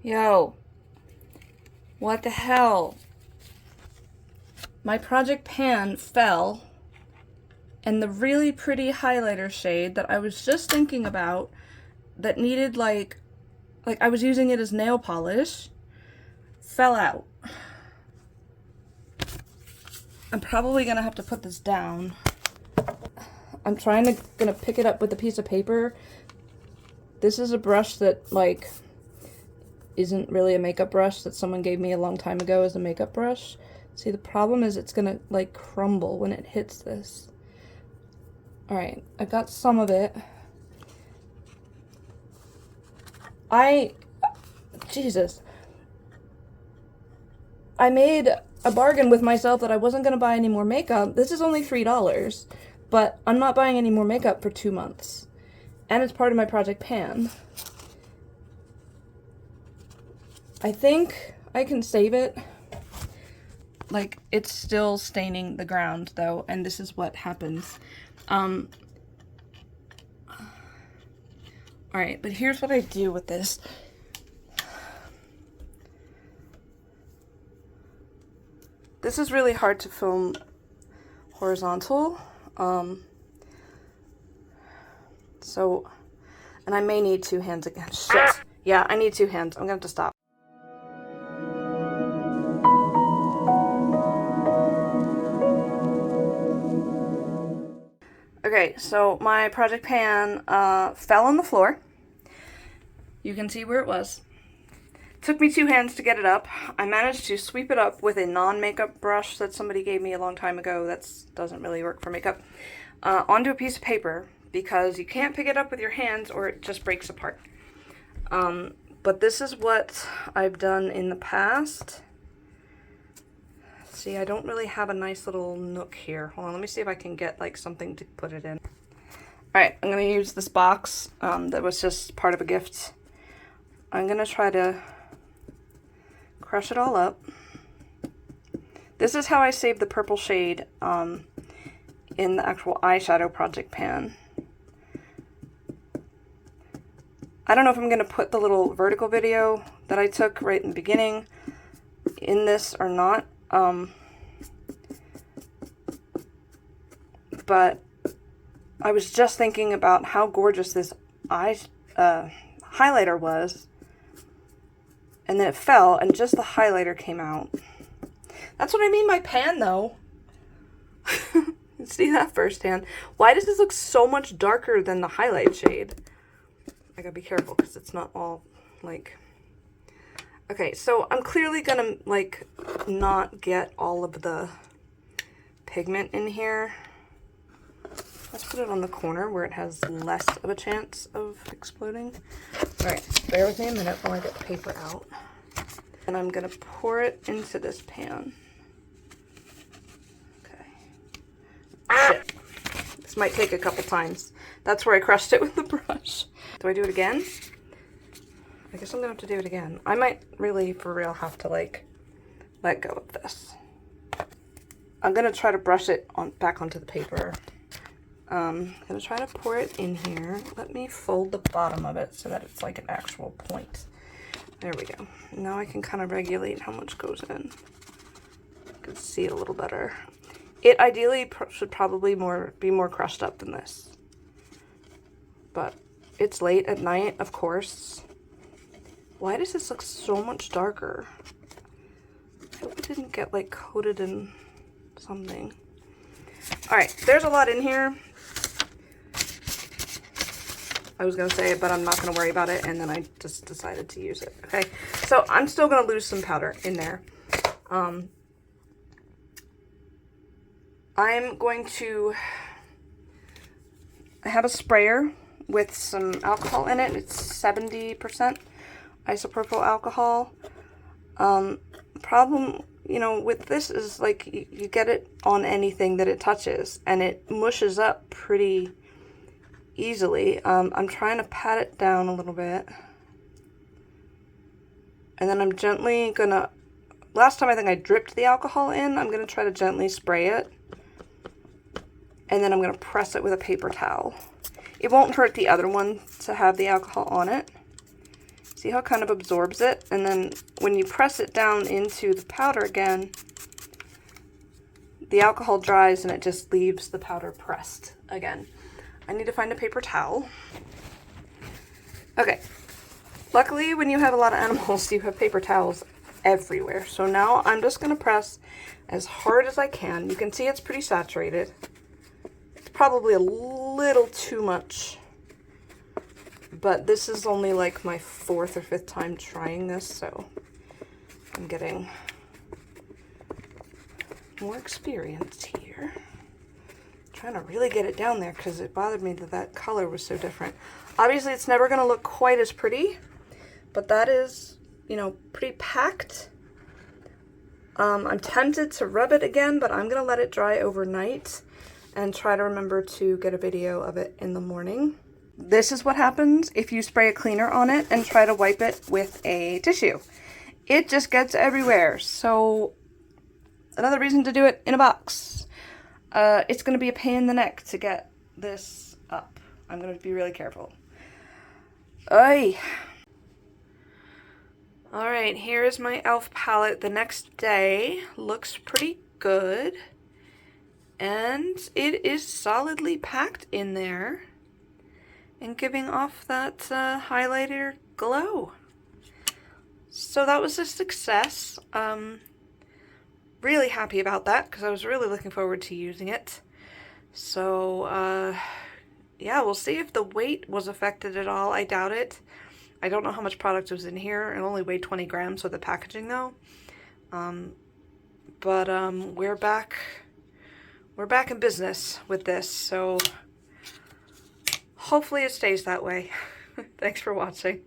Yo, what the hell? My project pan fell, and the really pretty highlighter shade that I was just thinking about that needed like I was using it as nail polish fell out. I'm probably gonna have to put this down. I'm gonna pick it up with a piece of paper. This is a brush that like isn't really a makeup brush that someone gave me a long time ago as a makeup brush. See, the problem is it's gonna like crumble when it hits this. Alright, I got some of it. Jesus. I made a bargain with myself that I wasn't gonna buy any more makeup. This is only $3, but I'm not buying any more makeup for 2 months. And it's part of my project pan. I think I can save it. Like, it's still staining the ground, though, and this is what happens. Alright, but here's what I do with this. This is really hard to film horizontal. And I may need 2 hands again. Shit. Yeah, I need 2 hands. I'm gonna have to stop. Okay, so my project pan fell on the floor. You can see where it was. Took me 2 hands to get it up. I managed to sweep it up with a non-makeup brush that somebody gave me a long time ago. That doesn't really work for makeup. Onto a piece of paper, because you can't pick it up with your hands or it just breaks apart. But this is what I've done in the past. See, I don't really have a nice little nook here. Hold on, let me see if I can get like something to put it in. Alright, I'm gonna use this box that was just part of a gift. I'm gonna try to crush it all up. This is how I save the purple shade in the actual eyeshadow project pan. I don't know if I'm gonna put the little vertical video that I took right in the beginning in this or not. But I was just thinking about how gorgeous this highlighter was, and then it fell and just the highlighter came out. That's what I mean by pan, though. See that firsthand. Why does this look so much darker than the highlight shade? I gotta be careful because it's not all like... Okay, so I'm clearly gonna like not get all of the pigment in here. Let's put it on the corner where it has less of a chance of exploding. Alright, bear with me a minute while I get the paper out. And I'm gonna pour it into this pan. Okay. Shit. This might take a couple times. That's where I crushed it with the brush. Do I do it again? I guess I'm gonna have to do it again. I might really, for real, have to like let go of this. I'm gonna try to brush it back onto the paper. I'm gonna try to pour it in here. Let me fold the bottom of it so that it's like an actual point. There we go. Now I can kind of regulate how much goes in. I can see it a little better. It ideally should probably be more crushed up than this. But it's late at night, of course. Why does this look so much darker? I hope it didn't get like coated in something. Alright, there's a lot in here. I was gonna say it, but I'm not gonna worry about it, and then I just decided to use it. Okay, so I'm still gonna lose some powder in there. I'm going to... I have a sprayer with some alcohol in it. It's 70% isopropyl alcohol. Problem, you know, with this is like you get it on anything that it touches, and it mushes up pretty easily. I'm trying to pat it down a little bit, and then I'm gently gonna... Last time I think I dripped the alcohol in. I'm gonna try to gently spray it, and then I'm gonna press it with a paper towel. It won't hurt the other one to have the alcohol on it. See how it kind of absorbs it? And then when you press it down into the powder again, the alcohol dries and it just leaves the powder pressed again. I need to find a paper towel. Okay. Luckily, when you have a lot of animals, you have paper towels everywhere. So now I'm just going to press as hard as I can. You can see it's pretty saturated. It's probably a little too much. But this is only like my 4th or 5th time trying this, so I'm getting more experience here. Trying to really get it down there because it bothered me that that color was so different. Obviously, it's never going to look quite as pretty, but that is, you know, pretty packed. I'm tempted to rub it again, but I'm going to let it dry overnight and try to remember to get a video of it in the morning. This is what happens if you spray a cleaner on it and try to wipe it with a tissue. It just gets everywhere. So another reason to do it in a box. It's going to be a pain in the neck to get this up. I'm going to be really careful. Oy. Alright, here is my e.l.f. palette the next day. Looks pretty good. And it is solidly packed in there and giving off that highlighter glow. So that was a success. Really happy about that because I was really looking forward to using it. So yeah, we'll see if the weight was affected at all. I doubt it. I don't know how much product was in here. It only weighed 20 grams with the packaging though. But we're back in business with this, so hopefully it stays that way. Thanks for watching.